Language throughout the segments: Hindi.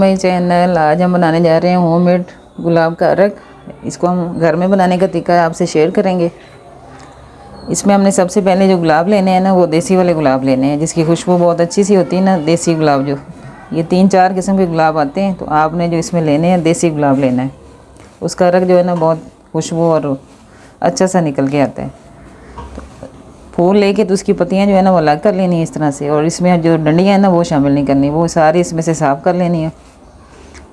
मेरी चैनल आज हम बनाने जा रहे हैं होममेड गुलाब का अर्क। इसको हम घर में बनाने का तरीका आपसे शेयर करेंगे। इसमें हमने सबसे पहले जो गुलाब लेने हैं ना, वो देसी वाले गुलाब लेने हैं जिसकी खुशबू बहुत अच्छी सी होती है ना। देसी गुलाब जो ये 3-4 किस्म के गुलाब आते हैं, तो आपने जो इसमें लेने हैं देसी गुलाब लेना है। उसका अर्क जो है ना बहुत खुशबू और अच्छा सा निकल के आता है। फूल लेके तो उसकी पत्तियां जो है ना वो अलग कर लेनी है इस तरह से, और इसमें जो डंडियाँ हैं ना वो शामिल नहीं करनी, वो सारी इसमें से साफ़ कर लेनी है।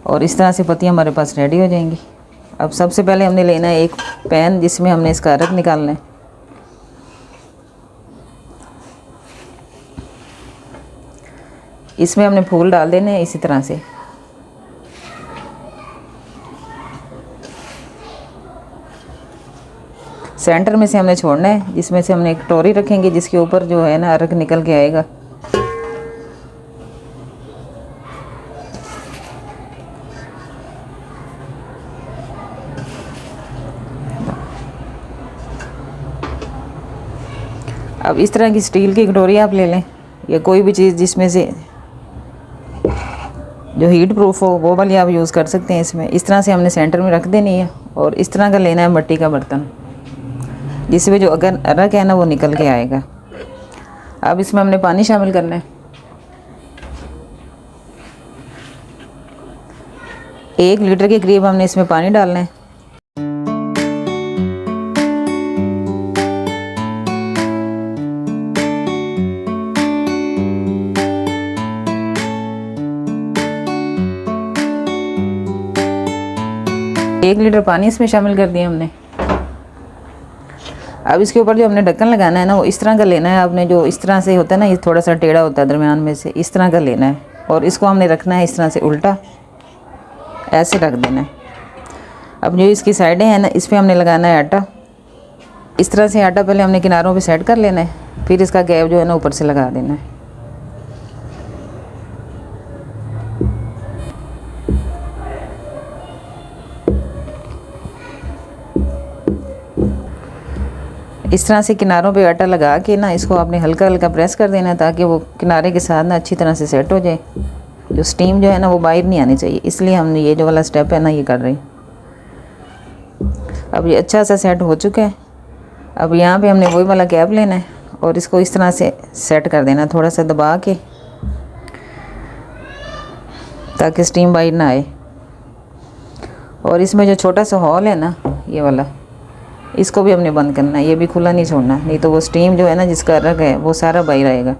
और इस तरह से पत्तियां हमारे पास रेडी हो जाएंगी। अब सबसे पहले हमने लेना है एक पैन जिसमें हमने इसका अर्क निकालना है। इसमें हमने फूल डाल देने हैं इसी तरह से। सेंटर में से हमने छोड़ना है, जिसमें से हमने एक कटोरी रखेंगे जिसके ऊपर जो है ना अर्क निकल के आएगा। अब इस तरह की स्टील की कटोरी आप ले लें या कोई भी चीज़ जिसमें से जो हीट प्रूफ हो वो वाली आप यूज़ कर सकते हैं। इसमें इस तरह से हमने सेंटर में रख देनी है, और इस तरह का लेना है मिट्टी का बर्तन जिसमें जो अगर अर्क है ना वो निकल के आएगा। अब इसमें हमने पानी शामिल करना है। 1 लीटर के करीब हमने इसमें पानी डालना है। एक लीटर पानी इसमें शामिल कर दिया हमने। अब इसके ऊपर जो हमने ढक्कन लगाना है ना वो इस तरह का लेना है। आपने जो इस तरह से होता है ना, ये थोड़ा सा टेढ़ा होता है दरमियान में से, इस तरह का लेना है, और इसको हमने रखना है इस तरह से उल्टा, ऐसे रख देना है। अब जो इसकी साइडें हैं ना, इस पर हमने लगाना है आटा। इस तरह से आटा पहले हमने किनारों पे सेट कर लेना है, फिर इसका गैप जो है ना ऊपर से लगा देना है। इस तरह से किनारों पे आटा लगा के ना इसको आपने हल्का हल्का प्रेस कर देना है, ताकि वो किनारे के साथ ना अच्छी तरह से सेट हो जाए। जो स्टीम जो है ना वो बाहर नहीं आनी चाहिए, इसलिए हमने ये जो वाला स्टेप है ना ये कर रहे हैं। अब ये अच्छा सा सेट हो चुका है। अब यहाँ पे हमने वही वाला गैप लेना है और इसको इस तरह से सेट कर देना, थोड़ा सा दबा के, ताकि स्टीम बाहर ना आए। और इसमें जो छोटा सा हॉल है ना ये वाला, इसको भी हमने बंद करना है, ये भी खुला नहीं छोड़ना, नहीं तो वो स्टीम जो है ना जिसका अर्क है वो सारा बाहर आएगा।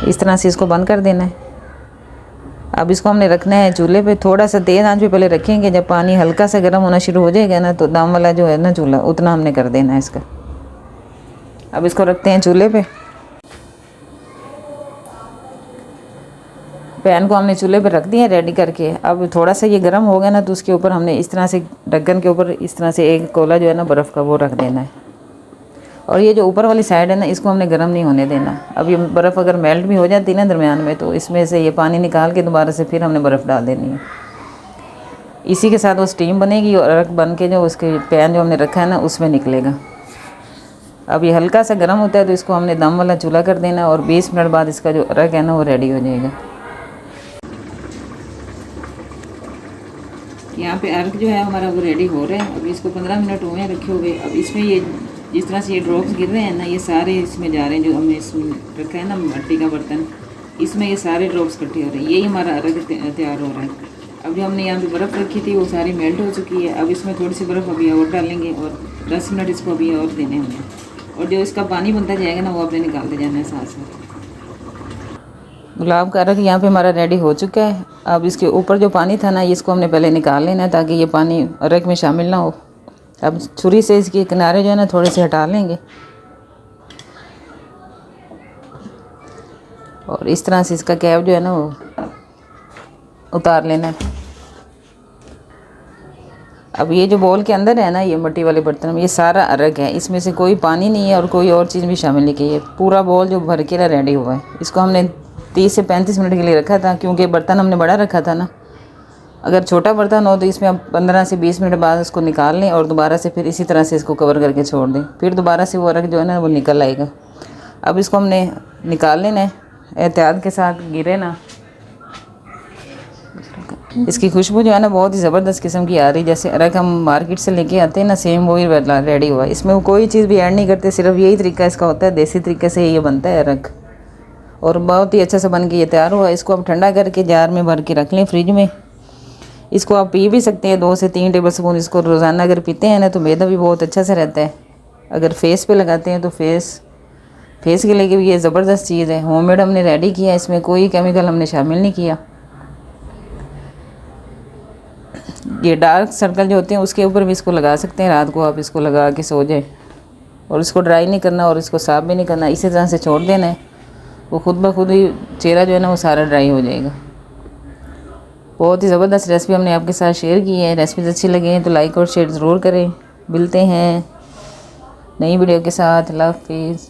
इस तरह से इसको बंद कर देना है। अब इसको हमने रखना है चूल्हे पे, थोड़ा सा तेज़ आंच पे पहले रखेंगे। जब पानी हल्का सा गर्म होना शुरू हो जाएगा ना, तो दम वाला जो है ना चूल्हा उतना हमने कर देना है इसका। अब इसको रखते हैं चूल्हे पे। पैन को हमने चूल्हे पे रख दिया रेडी करके। अब थोड़ा सा ये गर्म हो गया ना, तो उसके ऊपर हमने इस तरह से ढक्कन के ऊपर इस तरह से एक कोला जो है ना बर्फ़ का वो रख देना है। और ये जो ऊपर वाली साइड है ना, इसको हमने गर्म नहीं होने देना। अब ये बर्फ़ अगर मेल्ट भी हो जाती है ना दरमियान में, तो इसमें से ये पानी निकाल के दोबारा से फिर हमने बर्फ़ डाल देनी है। इसी के साथ वो स्टीम बनेगी और अर्क बन के जो उसके पैन जो हमने रखा है ना उसमें निकलेगा। अब ये हल्का सा गर्म होता है तो इसको हमने दम वाला चूल्हा कर देना, और 20 मिनट बाद इसका जो अर्क है ना वो रेडी हो जाएगा। यहाँ पे अर्क जो है हमारा वो रेडी हो रहा है। अब इसको 15 मिनट हुए रखे हुए। अब इसमें ये जिस तरह से ये ड्रॉप्स गिर रहे हैं ना, ये सारे इसमें जा रहे हैं। जो हमने इसमें रखा है ना मिट्टी का बर्तन, इसमें ये सारे ड्रॉप्स इकट्ठे हो रहे हैं। यही हमारा अर्क तैयार हो रहा है। अब जो हमने यहाँ पे बर्फ़ रखी थी वो सारी मेल्ट हो चुकी है। अब इसमें थोड़ी सी बर्फ़ अभी और डालेंगे, और 10 मिनट इसको अभी और देने होंगे। और जो इसका पानी बनता जाएगा ना वो आपने निकालते जाना है साथ साथ। गुलाब का अर्क यहाँ पे हमारा रेडी हो चुका है। अब इसके ऊपर जो पानी था ना, इसको हमने पहले निकाल लेना है, ताकि ये पानी अर्क में शामिल ना हो। अब छुरी से इसके किनारे जो है ना थोड़े से हटा लेंगे, और इस तरह से इसका कैप जो है ना वो उतार लेना है। अब ये जो बॉल के अंदर है ना, ये मिट्टी वाले बर्तन में, ये सारा अर्क है। इसमें से कोई पानी नहीं है और कोई और चीज़ भी शामिल नहीं की है। पूरा बॉल जो भर के रेडी हुआ है। इसको हमने 30 से 35 मिनट के लिए रखा था, क्योंकि बर्तन हमने बड़ा रखा था ना। अगर छोटा बर्तन हो तो इसमें आप 15 से 20 मिनट बाद इसको निकाल लें, और दोबारा से फिर इसी तरह से इसको कवर करके छोड़ दें। फिर दोबारा से वो अर्क जो है ना वो निकल आएगा। अब इसको हमने निकाल लेना है, एहतियात के साथ गिरे ना। इसकी खुशबू जो है ना बहुत ही ज़बरदस्त किस्म की आ रही, जैसे अरक हम मार्केट से लेके आते हैं ना, सेम वही रेडी हुआ है। इसमें वो कोई चीज़ भी ऐड नहीं करते, सिर्फ यही तरीका इसका होता है, देसी तरीके से ये बनता है अरक। और बहुत ही अच्छा से बन के ये तैयार हुआ है। इसको आप ठंडा करके जार में भर के रख लें फ्रिज में। इसको आप पी भी सकते हैं, 2 से 3 टेबल स्पून इसको रोज़ाना अगर पीते हैं ना तो मैदा भी बहुत अच्छा से रहता है। अगर फेस पे लगाते हैं तो फेस के लिए भी ये ज़बरदस्त चीज़ है। होममेड हमने रेडी किया, इसमें कोई केमिकल हमने शामिल नहीं किया। ये डार्क सर्कल जो होते हैं उसके ऊपर भी इसको लगा सकते हैं, रात को आप इसको लगा के सो जाए। और इसको ड्राई नहीं करना और इसको साफ भी नहीं करना, इसी तरह से छोड़ देना है। वो खुद ब खुद ही चेहरा जो है ना वो सारा ड्राई हो जाएगा। बहुत ही ज़बरदस्त रेसिपी हमने आपके साथ शेयर की है। रेसिपीज अच्छी लगे तो लाइक और शेयर ज़रूर करें। मिलते हैं नई वीडियो के साथ। अल्लाह हाफिज़।